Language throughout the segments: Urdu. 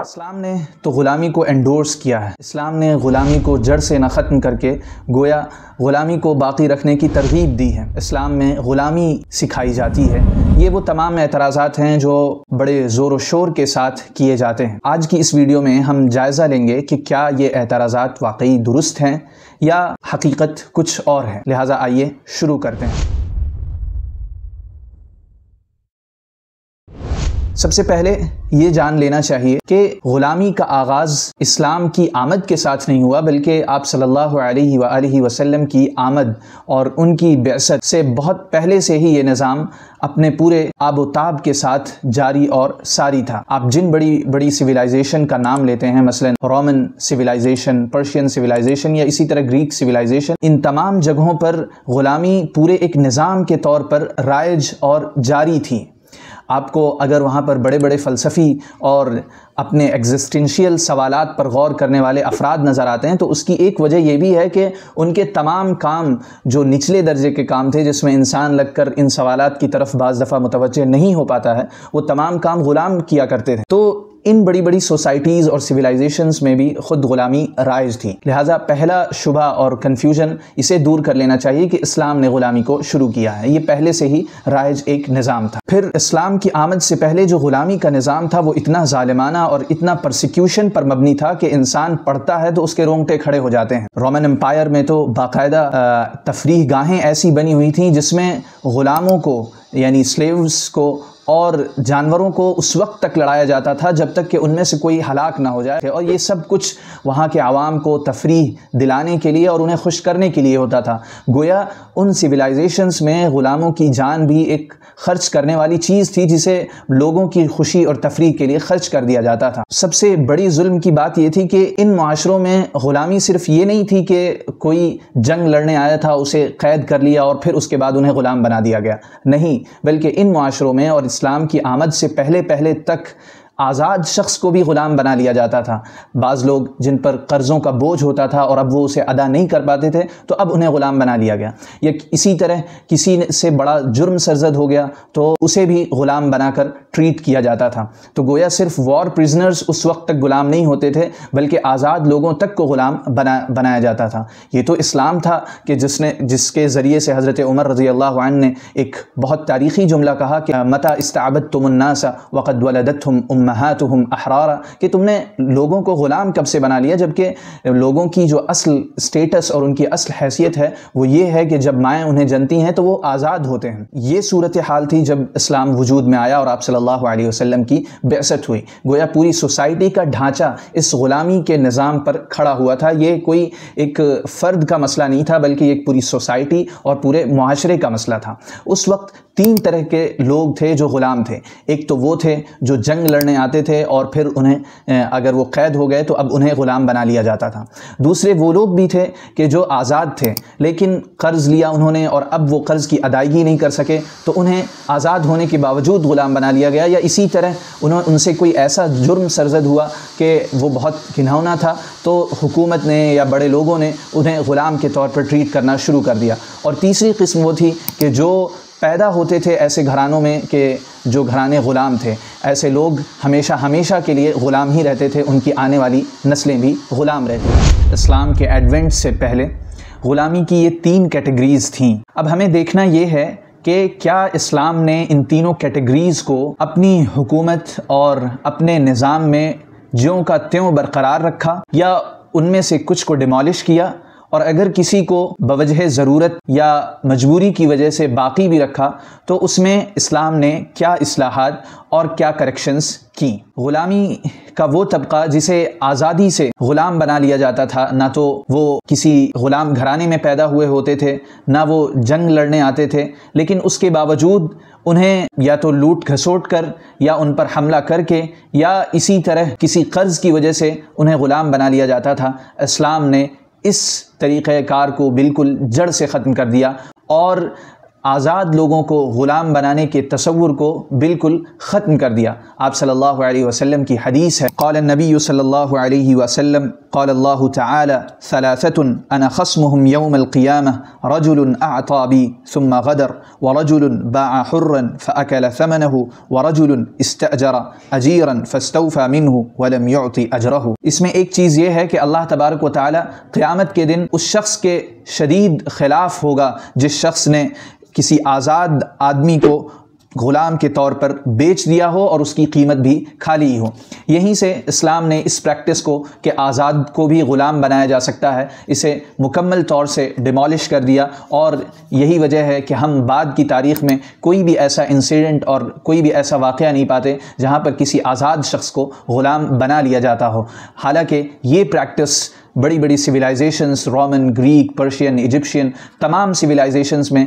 اسلام نے تو غلامی کو انڈورس کیا ہے۔ اسلام نے غلامی کو جڑ سے نہ ختم کر کے گویا غلامی کو باقی رکھنے کی ترغیب دی ہے۔ اسلام میں غلامی سکھائی جاتی ہے۔ یہ وہ تمام اعتراضات ہیں جو بڑے زور و شور کے ساتھ کیے جاتے ہیں۔ آج کی اس ویڈیو میں ہم جائزہ لیں گے کہ کیا یہ اعتراضات واقعی درست ہیں یا حقیقت کچھ اور ہے۔ لہٰذا آئیے شروع کرتے ہیں۔ سب سے پہلے یہ جان لینا چاہیے کہ غلامی کا آغاز اسلام کی آمد کے ساتھ نہیں ہوا، بلکہ آپ صلی اللہ علیہ وآلہ وسلم کی آمد اور ان کی بعثت سے بہت پہلے سے ہی یہ نظام اپنے پورے آب و تاب کے ساتھ جاری اور ساری تھا۔ آپ جن بڑی بڑی سویلائزیشن کا نام لیتے ہیں، مثلا رومن سویلائزیشن، پرشین سویلائزیشن یا اسی طرح گریک سویلائزیشن، ان تمام جگہوں پر غلامی پورے ایک نظام کے طور پر رائج اور جاری تھی۔ آپ کو اگر وہاں پر بڑے بڑے فلسفی اور اپنے ایگزسٹنشیل سوالات پر غور کرنے والے افراد نظر آتے ہیں تو اس کی ایک وجہ یہ بھی ہے کہ ان کے تمام کام جو نچلے درجے کے کام تھے، جس میں انسان لگ کر ان سوالات کی طرف بعض دفعہ متوجہ نہیں ہو پاتا ہے، وہ تمام کام غلام کیا کرتے تھے۔ تو ان بڑی بڑی سوسائٹیز اور سویلائزیشنز میں بھی خود غلامی رائج تھی۔ لہٰذا پہلا شبہ اور کنفیوژن اسے دور کر لینا چاہیے کہ اسلام نے غلامی کو شروع کیا ہے۔ یہ پہلے سے ہی رائج ایک نظام تھا۔ پھر اسلام کی آمد سے پہلے جو غلامی کا نظام تھا وہ اتنا ظالمانہ اور اتنا پرسیکیوشن پر مبنی تھا کہ انسان پڑھتا ہے تو اس کے رونگٹے کھڑے ہو جاتے ہیں۔ رومن امپائر میں تو باقاعدہ تفریح گاہیں ایسی بنی ہوئی تھیں جس میں غلاموں کو یعنی سلیوز کو اور جانوروں کو اس وقت تک لڑایا جاتا تھا جب تک کہ ان میں سے کوئی ہلاک نہ ہو جائے، اور یہ سب کچھ وہاں کے عوام کو تفریح دلانے کے لیے اور انہیں خوش کرنے کے لیے ہوتا تھا۔ گویا ان سویلائزیشنز میں غلاموں کی جان بھی ایک خرچ کرنے والی چیز تھی جسے لوگوں کی خوشی اور تفریح کے لیے خرچ کر دیا جاتا تھا۔ سب سے بڑی ظلم کی بات یہ تھی کہ ان معاشروں میں غلامی صرف یہ نہیں تھی کہ کوئی جنگ لڑنے آیا تھا، اسے قید کر لیا اور پھر اس کے بعد انہیں غلام بنا دیا گیا، نہیں، بلکہ ان معاشروں میں اور اسلام کی آمد سے پہلے تک آزاد شخص کو بھی غلام بنا لیا جاتا تھا۔ بعض لوگ جن پر قرضوں کا بوجھ ہوتا تھا اور اب وہ اسے ادا نہیں کر پاتے تھے تو اب انہیں غلام بنا لیا گیا، یا اسی طرح کسی سے بڑا جرم سرزد ہو گیا تو اسے بھی غلام بنا کر ٹریٹ کیا جاتا تھا۔ تو گویا صرف وار پرزنرز اس وقت تک غلام نہیں ہوتے تھے بلکہ آزاد لوگوں تک کو غلام بنایا جاتا تھا۔ یہ تو اسلام تھا کہ جس کے ذریعے سے حضرت عمر رضی اللہ عنہ نے ایک بہت تاریخی جملہ کہا کہ متى استعبدتم الناس وقد ولدتهم امہاتہم احرارا، کہ تم نے لوگوں کو غلام کب سے بنا لیا، جبکہ لوگوں کی جو اصل سٹیٹس اور ان کی اصل حیثیت ہے وہ یہ ہے کہ جب مائیں انہیں جنتی ہیں تو وہ آزاد ہوتے ہیں۔ یہ صورتحال تھی جب اسلام وجود میں آیا اور آپ صلی اللہ علیہ وسلم کی بعثت ہوئی۔ گویا پوری سوسائٹی کا ڈھانچہ اس غلامی کے نظام پر کھڑا ہوا تھا۔ یہ کوئی ایک فرد کا مسئلہ نہیں تھا بلکہ ایک پوری سوسائٹی اور پورے معاشرے کا مسئلہ تھا۔ اس وقت تین طرح کے لوگ تھے جو غلام تھے۔ ایک تو وہ تھے جو جنگ لڑنے آتے تھے اور پھر انہیں اگر وہ قید ہو گئے تو اب انہیں غلام بنا لیا جاتا تھا۔ دوسرے وہ لوگ بھی تھے کہ جو آزاد تھے لیکن قرض لیا انہوں نے اور اب وہ قرض کی ادائیگی نہیں کر سکے تو انہیں آزاد ہونے کے باوجود غلام بنا لیا گیا، یا اسی طرح ان سے کوئی ایسا جرم سرزد ہوا کہ وہ بہت گھناؤنا تھا تو حکومت نے یا بڑے لوگوں نے انہیں غلام کے طور پر ٹریٹ کرنا شروع کر دیا۔ اور تیسری قسم وہ تھی کہ جو پیدا ہوتے تھے ایسے گھرانوں میں کہ جو گھرانے غلام تھے، ایسے لوگ ہمیشہ کے لیے غلام ہی رہتے تھے، ان کی آنے والی نسلیں بھی غلام رہتی تھیں۔ اسلام کے ایڈونٹ سے پہلے غلامی کی یہ تین کیٹیگریز تھیں۔ اب ہمیں دیکھنا یہ ہے کہ کیا اسلام نے ان تینوں کیٹیگریز کو اپنی حکومت اور اپنے نظام میں جیوں کا تیوں برقرار رکھا یا ان میں سے کچھ کو ڈیمالش کیا، اور اگر کسی کو بوجہ ضرورت یا مجبوری کی وجہ سے باقی بھی رکھا تو اس میں اسلام نے کیا اصلاحات اور کیا کریکشنز کی۔ غلامی کا وہ طبقہ جسے آزادی سے غلام بنا لیا جاتا تھا، نہ تو وہ کسی غلام گھرانے میں پیدا ہوئے ہوتے تھے، نہ وہ جنگ لڑنے آتے تھے، لیکن اس کے باوجود انہیں یا تو لوٹ گھسوٹ کر یا ان پر حملہ کر کے یا اسی طرح کسی قرض کی وجہ سے انہیں غلام بنا لیا جاتا تھا۔ اسلام نے اس طریقہ کار کو بالکل جڑ سے ختم کر دیا اور آزاد لوگوں کو غلام بنانے کے تصور کو بالکل ختم کر دیا۔ آپ صلی اللہ علیہ وسلم کی حدیث ہے، قال النبی صلی اللہ علیہ وسلم قال اللہ تعالی ثلاثة انا خصمهم يوم القيامة رجل اعطى بي ثم غدر ورجل باع حرا فأكل ثمنه ورجل استأجر اجيرا فاستوفى منه ولم يعطي اجره۔ اس میں ایک چیز یہ ہے کہ اللہ تبارک و تعالی قیامت کے دن اس شخص کے شدید خلاف ہوگا جس شخص نے کسی آزاد آدمی کو غلام کے طور پر بیچ دیا ہو اور اس کی قیمت بھی کھا لی ہو۔ یہیں سے اسلام نے اس پریکٹس کو کہ آزاد کو بھی غلام بنایا جا سکتا ہے، اسے مکمل طور سے ڈیمالش کر دیا، اور یہی وجہ ہے کہ ہم بعد کی تاریخ میں کوئی بھی ایسا انسیڈنٹ اور کوئی بھی ایسا واقعہ نہیں پاتے جہاں پر کسی آزاد شخص کو غلام بنا لیا جاتا ہو۔ حالانکہ یہ پریکٹس بڑی بڑی civilisations, Roman, Greek, Persian, Egyptian, تمام سویلائزیشنز میں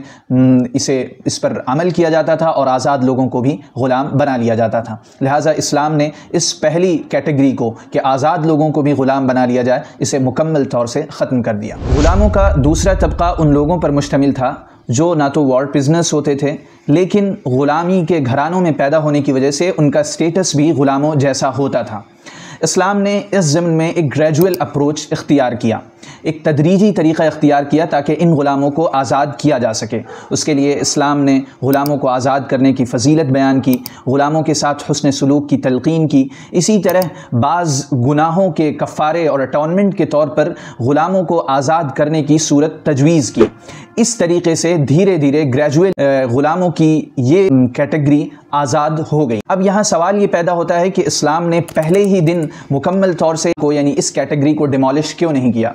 اس پر عمل کیا جاتا تھا اور آزاد لوگوں کو بھی غلام بنا لیا جاتا تھا۔ لہٰذا اسلام نے اس پہلی کیٹیگری کو کہ آزاد لوگوں کو بھی غلام بنا لیا جائے، اسے مکمل طور سے ختم کر دیا۔ غلاموں کا دوسرا طبقہ ان لوگوں پر مشتمل تھا جو نہ تو وار پرزنرز ہوتے تھے، لیکن غلامی کے گھرانوں میں پیدا ہونے کی وجہ سے ان کا سٹیٹس بھی غلاموں جیسا ہوتا تھا۔ اسلام نے اس ضمن میں ایک گریجول اپروچ اختیار کیا، ایک تدریجی طریقہ اختیار کیا تاکہ ان غلاموں کو آزاد کیا جا سکے۔ اس کے لیے اسلام نے غلاموں کو آزاد کرنے کی فضیلت بیان کی، غلاموں کے ساتھ حسن سلوک کی تلقین کی، اسی طرح بعض گناہوں کے کفارے اور اٹونمنٹ کے طور پر غلاموں کو آزاد کرنے کی صورت تجویز کی۔ اس طریقے سے دھیرے دھیرے گریجول غلاموں کی یہ کیٹیگری آزاد ہو گئی۔ اب یہاں سوال یہ پیدا ہوتا ہے کہ اسلام نے پہلے ہی دن مکمل طور سے یعنی اس کیٹیگری کو ڈیمالش کیوں نہیں کیا؟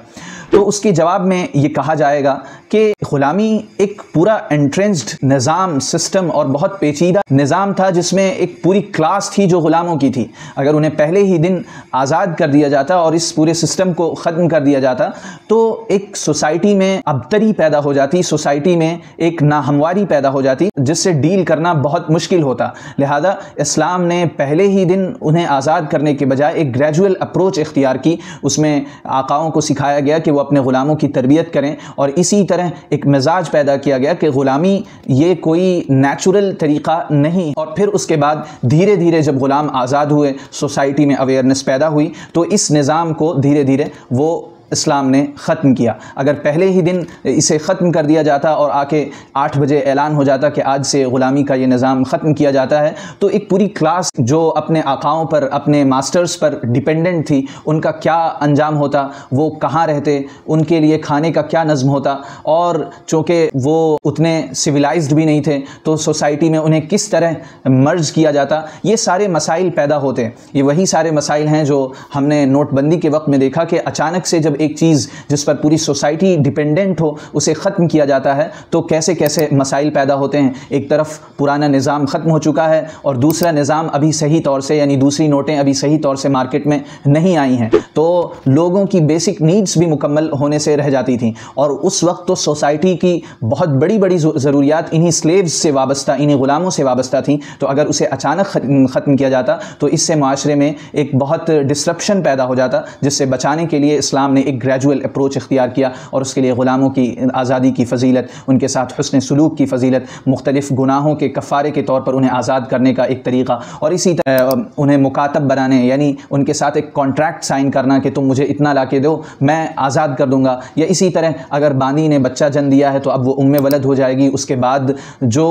تو اس کے جواب میں یہ کہا جائے گا کہ غلامی ایک پورا انٹرنسڈ نظام، سسٹم اور بہت پیچیدہ نظام تھا جس میں ایک پوری کلاس تھی جو غلاموں کی تھی۔ اگر انہیں پہلے ہی دن آزاد کر دیا جاتا اور اس پورے سسٹم کو ختم کر دیا جاتا تو ایک سوسائٹی میں ابتری پیدا ہو جاتی، سوسائٹی میں ایک ناہمواری پیدا ہو جاتی جس سے ڈیل کرنا بہت مشکل ہوتا۔ لہذا اسلام نے پہلے ہی دن انہیں آزاد کرنے کے بجائے ایک گریجول اپروچ اختیار کی۔ اس میں آقاؤں کو سکھایا گیا کہ وہ اپنے غلاموں کی تربیت کریں، اور اسی طرح ایک مزاج پیدا کیا گیا کہ غلامی یہ کوئی نیچرل طریقہ نہیں۔ اور پھر اس کے بعد دھیرے دھیرے جب غلام آزاد ہوئے، سوسائٹی میں اویئرنیس پیدا ہوئی، تو اس نظام کو دھیرے دھیرے وہ اسلام نے ختم کیا۔ اگر پہلے ہی دن اسے ختم کر دیا جاتا اور آ کے 8 بجے اعلان ہو جاتا کہ آج سے غلامی کا یہ نظام ختم کیا جاتا ہے، تو ایک پوری کلاس جو اپنے آقاؤں پر، اپنے ماسٹرز پر ڈیپینڈنٹ تھی، ان کا کیا انجام ہوتا، وہ کہاں رہتے، ان کے لیے کھانے کا کیا نظم ہوتا، اور چونکہ وہ اتنے سویلائزڈ بھی نہیں تھے تو سوسائٹی میں انہیں کس طرح مرج کیا جاتا، یہ سارے مسائل پیدا ہوتے۔ یہ وہی سارے مسائل ہیں جو ہم نے نوٹ بندی کے وقت میں دیکھا کہ اچانک سے جب ایک چیز جس پر پوری سوسائٹی ڈیپینڈنٹ ہو اسے ختم کیا جاتا ہے تو کیسے کیسے مسائل پیدا ہوتے ہیں۔ ایک طرف پرانا نظام ختم ہو چکا ہے اور دوسرا نظام ابھی صحیح طور سے، یعنی دوسری نوٹیں ابھی صحیح طور سے مارکیٹ میں نہیں آئی ہیں، تو لوگوں کی بیسک نیڈز بھی مکمل ہونے سے رہ جاتی تھیں، اور اس وقت تو سوسائٹی کی بہت بڑی بڑی ضروریات انہی سلیوز سے وابستہ، انہی غلاموں سے وابستہ تھیں، تو اگر اسے اچانک ختم کیا جاتا تو اس سے معاشرے میں ایک بہت ڈسرپشن پیدا ہو جاتا، جس سے بچانے کے لیے اسلام نے ایک گریجول اپروچ اختیار کیا، اور اس کے لیے غلاموں کی آزادی کی فضیلت، ان کے ساتھ حسن سلوک کی فضیلت، مختلف گناہوں کے کفارے کے طور پر انہیں آزاد کرنے کا ایک طریقہ، اور اسی طرح انہیں مکاتب بنانے، یعنی ان کے ساتھ ایک کانٹریکٹ سائن کرنا کہ تم مجھے اتنا لا کے دو میں آزاد کر دوں گا، یا اسی طرح اگر بانی نے بچہ جن دیا ہے تو اب وہ ام ولد ہو جائے گی، اس کے بعد جو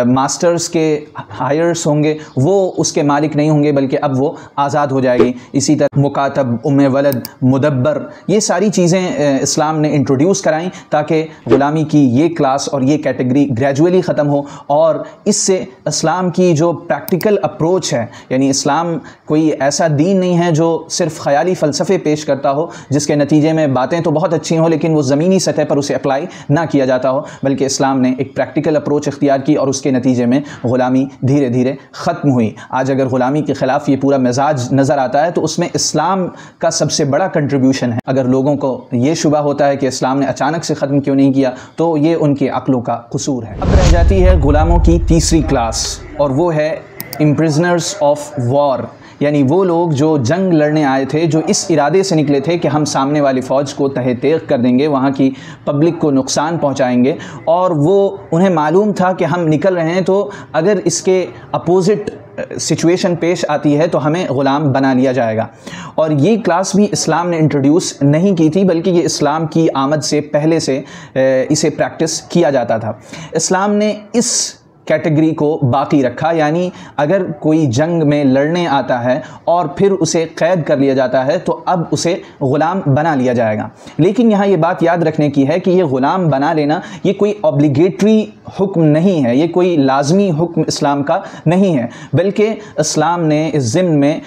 ماسٹرز کے ہائرس ہوں گے وہ اس کے مالک نہیں ہوں گے بلکہ اب وہ آزاد ہو جائے گی۔ اسی طرح مکاتب، ام ولد، مدبر، یہ ساری چیزیں اسلام نے انٹروڈیوس کرائیں تاکہ غلامی کی یہ کلاس اور یہ کیٹیگری گریجولی ختم ہو، اور اس سے اسلام کی جو پریکٹیکل اپروچ ہے، یعنی اسلام کوئی ایسا دین نہیں ہے جو صرف خیالی فلسفے پیش کرتا ہو جس کے نتیجے میں باتیں تو بہت اچھی ہوں لیکن وہ زمینی سطح پر اسے اپلائی نہ کیا جاتا ہو، بلکہ اسلام نے ایک پریکٹیکل اپروچ اختیار کی اور اس کے نتیجے میں غلامی دھیرے دھیرے ختم ہوئی۔ آج اگر غلامی کے خلاف یہ پورا مزاج نظر آتا ہے تو اس میں اسلام کا سب سے بڑا کنٹریبیوشن ہے۔ اگر لوگوں کو یہ شبہ ہوتا ہے کہ اسلام نے اچانک سے ختم کیوں نہیں کیا تو یہ ان کی عقلوں کا قصور ہے۔ اب رہ جاتی ہے غلاموں کی تیسری کلاس، اور وہ ہے امپریزنرز آف وار، یعنی وہ لوگ جو جنگ لڑنے آئے تھے، جو اس ارادے سے نکلے تھے کہ ہم سامنے والی فوج کو تہہ تیغ کر دیں گے، وہاں کی پبلک کو نقصان پہنچائیں گے، اور وہ انہیں معلوم تھا کہ ہم نکل رہے ہیں تو اگر اس کے اپوزٹ سچویشن پیش آتی ہے تو ہمیں غلام بنا لیا جائے گا۔ اور یہ کلاس بھی اسلام نے انٹروڈیوس نہیں کی تھی، بلکہ یہ اسلام کی آمد سے پہلے سے اسے پریکٹس کیا جاتا تھا۔ اسلام نے اس کیٹیگری کو باقی رکھا، یعنی اگر کوئی جنگ میں لڑنے آتا ہے اور پھر اسے قید کر لیا جاتا ہے تو اب اسے غلام بنا لیا جائے گا۔ لیکن یہاں یہ بات یاد رکھنے کی ہے کہ یہ غلام بنا لینا یہ کوئی اوبلیگیٹری حکم نہیں ہے، یہ کوئی لازمی حکم اسلام کا نہیں ہے، بلکہ اسلام نے اس ضمن میں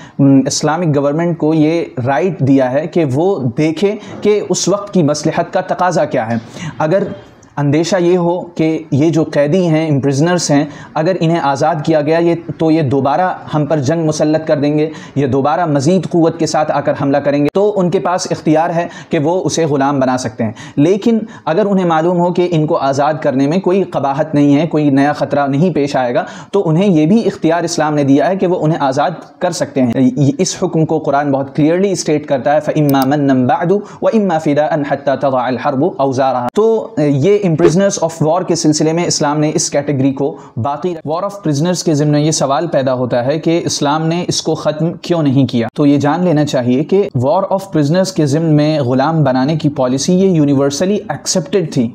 اسلامک گورنمنٹ کو یہ رائٹ دیا ہے کہ وہ دیکھے کہ اس وقت کی مصلحت کا تقاضا کیا ہے۔ اگر اندیشہ یہ ہو کہ یہ جو قیدی ہیں، امپریزنرز ہیں، اگر انہیں آزاد کیا گیا تو یہ دوبارہ ہم پر جنگ مسلط کر دیں گے، یہ دوبارہ مزید قوت کے ساتھ آ کر حملہ کریں گے، تو ان کے پاس اختیار ہے کہ وہ اسے غلام بنا سکتے ہیں۔ لیکن اگر انہیں معلوم ہو کہ ان کو آزاد کرنے میں کوئی قباحت نہیں ہے، کوئی نیا خطرہ نہیں پیش آئے گا، تو انہیں یہ بھی اختیار اسلام نے دیا ہے کہ وہ انہیں آزاد کر سکتے ہیں۔ اس حکم کو قرآن بہت کلیئرلی اسٹیٹ کرتا ہے، فَإِمَّا مَنًّا بَعْدُ وَإِمَّا فِدَاءً حَتَّى تَضَعَ الْحَرْبُ أَوْزَارَهَا۔ تو یہ پرزنرز آف وار کے سلسلے میں اسلام نے اس کیٹیگری کو باقی رکھا۔ وار آف پرزنرز کے ضمن میں یہ سوال پیدا ہوتا ہے کہ اسلام نے اس کو ختم کیوں نہیں کیا؟ تو یہ جان لینا چاہیے کہ وار آف پرزنرز کے ضمن میں غلام بنانے کی پالیسی یہ یونیورسلی ایکسیپٹڈ تھی۔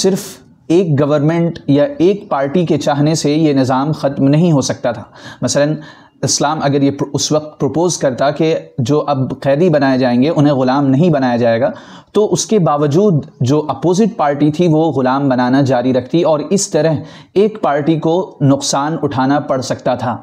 صرف ایک گورنمنٹ یا ایک پارٹی کے چاہنے سے یہ نظام ختم نہیں ہو سکتا تھا۔ مثلاً اسلام اگر یہ اس وقت پروپوز کرتا کہ جو اب قیدی بنائے جائیں گے انہیں غلام نہیں بنایا جائے گا، تو اس کے باوجود جو اپوزٹ پارٹی تھی وہ غلام بنانا جاری رکھتی، اور اس طرح ایک پارٹی کو نقصان اٹھانا پڑ سکتا تھا۔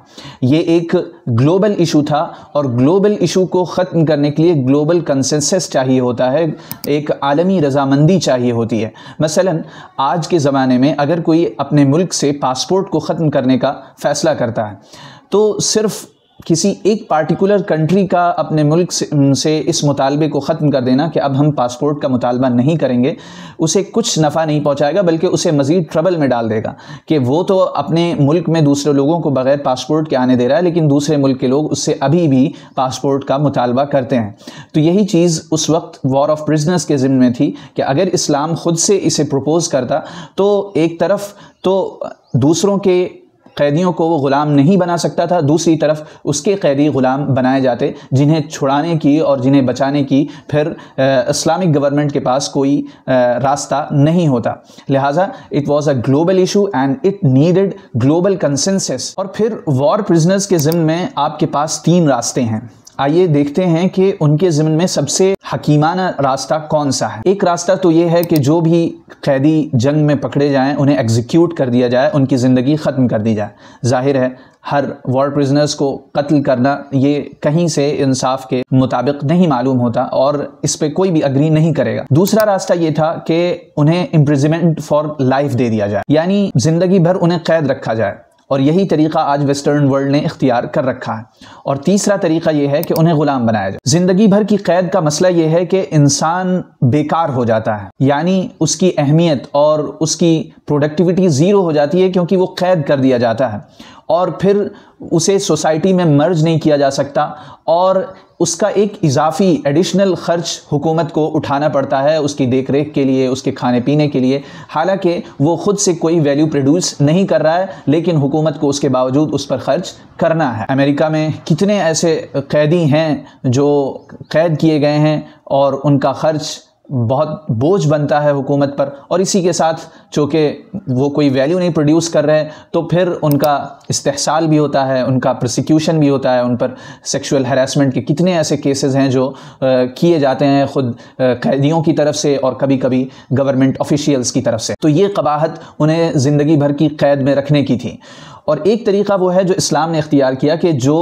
یہ ایک گلوبل ایشو تھا، اور گلوبل ایشو کو ختم کرنے کے لیے گلوبل کنسنسس چاہیے ہوتا ہے، ایک عالمی رضامندی چاہیے ہوتی ہے۔ مثلاً آج کے زمانے میں اگر کوئی اپنے ملک سے پاسپورٹ کو ختم کرنے کا فیصلہ کرتا ہے تو صرف کسی ایک پارٹیکولر کنٹری کا اپنے ملک سے اس مطالبے کو ختم کر دینا کہ اب ہم پاسپورٹ کا مطالبہ نہیں کریں گے، اسے کچھ نفع نہیں پہنچائے گا، بلکہ اسے مزید ٹربل میں ڈال دے گا کہ وہ تو اپنے ملک میں دوسرے لوگوں کو بغیر پاسپورٹ کے آنے دے رہا ہے، لیکن دوسرے ملک کے لوگ اس سے ابھی بھی پاسپورٹ کا مطالبہ کرتے ہیں۔ تو یہی چیز اس وقت وار آف پرزنرز کے ضمن میں تھی کہ اگر اسلام خود سے اسے پروپوز کرتا تو ایک طرف تو دوسروں کے قیدیوں کو وہ غلام نہیں بنا سکتا تھا، دوسری طرف اس کے قیدی غلام بنائے جاتے جنہیں چھڑانے کی اور جنہیں بچانے کی پھر اسلامک گورنمنٹ کے پاس کوئی راستہ نہیں ہوتا۔ لہٰذا it was a global issue and it needed global consensus. اور پھر وار پرزنرز کے ضمن میں آپ کے پاس 3 راستے ہیں۔ آئیے دیکھتے ہیں کہ ان کے ضمن میں سب سے حکیمانہ راستہ کون سا ہے۔ ایک راستہ تو یہ ہے کہ جو بھی قیدی جنگ میں پکڑے جائیں انہیں ایگزیکیوٹ کر دیا جائے، ان کی زندگی ختم کر دی جائے۔ ظاہر ہے ہر وار پرزنرز کو قتل کرنا یہ کہیں سے انصاف کے مطابق نہیں معلوم ہوتا، اور اس پہ کوئی بھی اگری نہیں کرے گا۔ دوسرا راستہ یہ تھا کہ انہیں امپریزمنٹ فار لائف دے دیا جائے، یعنی زندگی بھر انہیں قید رکھا جائے، اور یہی طریقہ آج ویسٹرن ورلڈ نے اختیار کر رکھا ہے۔ اور تیسرا طریقہ یہ ہے کہ انہیں غلام بنایا جائے۔ زندگی بھر کی قید کا مسئلہ یہ ہے کہ انسان بیکار ہو جاتا ہے، یعنی اس کی اہمیت اور اس کی پروڈکٹیوٹی زیرو ہو جاتی ہے، کیونکہ وہ قید کر دیا جاتا ہے، اور پھر اسے سوسائٹی میں مرج نہیں کیا جا سکتا، اور اس کا ایک اضافی ایڈیشنل خرچ حکومت کو اٹھانا پڑتا ہے اس کی دیکھ ریکھ کے لیے، اس کے کھانے پینے کے لیے، حالانکہ وہ خود سے کوئی ویلیو پروڈیوس نہیں کر رہا ہے، لیکن حکومت کو اس کے باوجود اس پر خرچ کرنا ہے۔ امریکہ میں کتنے ایسے قیدی ہیں جو قید کیے گئے ہیں اور ان کا خرچ بہت بوجھ بنتا ہے حکومت پر، اور اسی کے ساتھ چونکہ وہ کوئی ویلیو نہیں پروڈیوس کر رہے تو پھر ان کا استحصال بھی ہوتا ہے، ان کا پرسیکیوشن بھی ہوتا ہے، ان پر سیکشول ہیراسمنٹ کے کتنے ایسے کیسز ہیں جو کیے جاتے ہیں خود قیدیوں کی طرف سے اور کبھی کبھی گورنمنٹ آفیشیلز کی طرف سے۔ تو یہ قباحت انہیں زندگی بھر کی قید میں رکھنے کی تھی۔ اور ایک طریقہ وہ ہے جو اسلام نے اختیار کیا کہ جو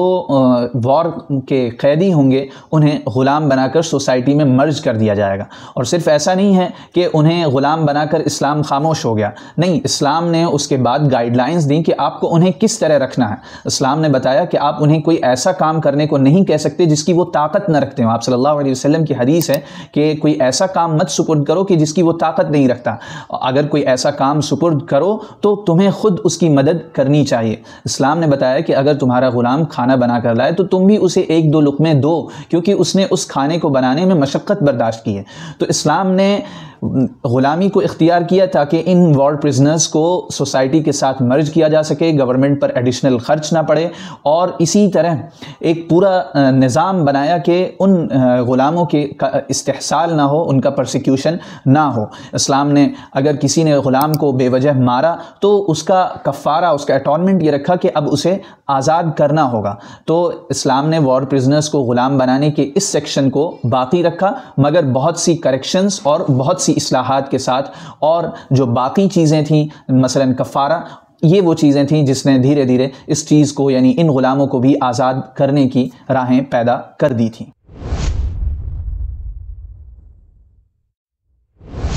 وار کے قیدی ہوں گے انہیں غلام بنا کر سوسائٹی میں مرج کر دیا جائے گا۔ اور صرف ایسا نہیں ہے کہ انہیں غلام بنا کر اسلام خاموش ہو گیا، نہیں، اسلام نے اس کے بعد گائیڈ لائنز دیں کہ آپ کو انہیں کس طرح رکھنا ہے۔ اسلام نے بتایا کہ آپ انہیں کوئی ایسا کام کرنے کو نہیں کہہ سکتے جس کی وہ طاقت نہ رکھتے ہوں۔ آپ صلی اللہ علیہ وسلم کی حدیث ہے کہ کوئی ایسا کام مت سپرد کرو کہ جس کی وہ طاقت نہیں رکھتا، اگر کوئی ایسا کام سپرد کرو تو تمہیں خود اس کی مدد کرنی چاہیے۔ چاہیے۔ اسلام نے بتایا کہ اگر تمہارا غلام کھانا بنا کر لائے تو تم بھی اسے ایک دو لقمے دو، کیونکہ اس نے اس کھانے کو بنانے میں مشقت برداشت کی ہے۔ تو اسلام نے غلامی کو اختیار کیا تاکہ ان وار پرزنرز کو سوسائٹی کے ساتھ مرج کیا جا سکے، گورنمنٹ پر ایڈیشنل خرچ نہ پڑے، اور اسی طرح ایک پورا نظام بنایا کہ ان غلاموں کے استحصال نہ ہو، ان کا پرسیکیوشن نہ ہو۔ اسلام نے اگر کسی نے غلام کو بے وجہ مارا تو اس کا کفارہ، اس کا اٹونمنٹ یہ رکھا کہ اب اسے آزاد کرنا ہوگا۔ تو اسلام نے وار پرزنرز کو غلام بنانے کے اس سیکشن کو باقی رکھا، مگر بہت سی کریکشنز اور بہت سی اصلاحات کے ساتھ، اور جو باقی چیزیں تھیں مثلا کفارہ، یہ وہ چیزیں تھیں جس نے دھیرے دھیرے اس چیز کو یعنی ان غلاموں کو بھی آزاد کرنے کی راہیں پیدا کر دی تھیں۔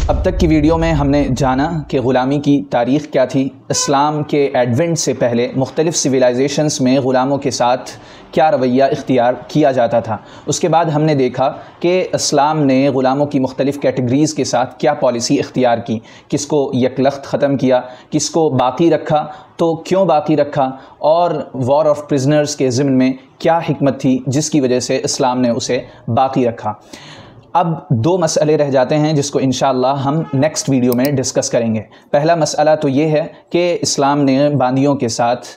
اب تک کی ویڈیو میں ہم نے جانا کہ غلامی کی تاریخ کیا تھی، اسلام کے ایڈونٹ سے پہلے مختلف سویلائزیشنز میں غلاموں کے ساتھ کیا رویہ اختیار کیا جاتا تھا۔ اس کے بعد ہم نے دیکھا کہ اسلام نے غلاموں کی مختلف کیٹیگریز کے ساتھ کیا پالیسی اختیار کی، کس کو یکلخت ختم کیا، کس کو باقی رکھا، تو کیوں باقی رکھا، اور وار آف پرزنرز کے ضمن میں کیا حکمت تھی جس کی وجہ سے اسلام نے اسے باقی رکھا۔ اب دو مسئلے رہ جاتے ہیں جس کو انشاءاللہ ہم نیکسٹ ویڈیو میں ڈسکس کریں گے۔ پہلا مسئلہ تو یہ ہے کہ اسلام نے باندیوں کے ساتھ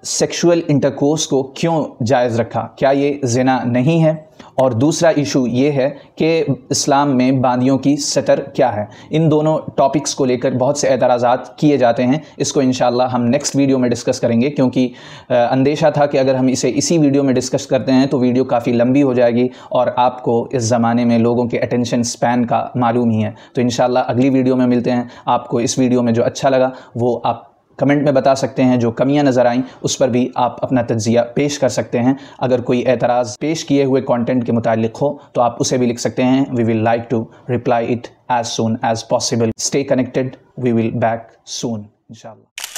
سیکشول انٹرکورس کو کیوں جائز رکھا، کیا یہ زنا نہیں ہے؟ اور دوسرا ایشو یہ ہے کہ اسلام میں باندیوں کی سطر کیا ہے۔ ان دونوں ٹاپکس کو لے کر بہت سے اعتراضات کیے جاتے ہیں، اس کو انشاءاللہ ہم نیکسٹ ویڈیو میں ڈسکس کریں گے، کیونکہ اندیشہ تھا کہ اگر ہم اسے اسی ویڈیو میں ڈسکس کرتے ہیں تو ویڈیو کافی لمبی ہو جائے گی، اور آپ کو اس زمانے میں لوگوں کے اٹینشن سپین کا معلوم ہی ہے۔ تو انشاءاللہ اگلی ویڈیو میں ملتے ہیں۔ آپ کو اس ویڈیو میں جو اچھا لگا وہ آپ کمنٹ میں بتا سکتے ہیں، جو کمیاں نظر آئیں اس پر بھی آپ اپنا تجزیہ پیش کر سکتے ہیں۔ اگر کوئی اعتراض پیش کیے ہوئے کانٹینٹ کے متعلق ہو تو آپ اسے بھی لکھ سکتے ہیں۔ We will like to reply it as soon as possible. Stay connected. We will back soon, inshallah.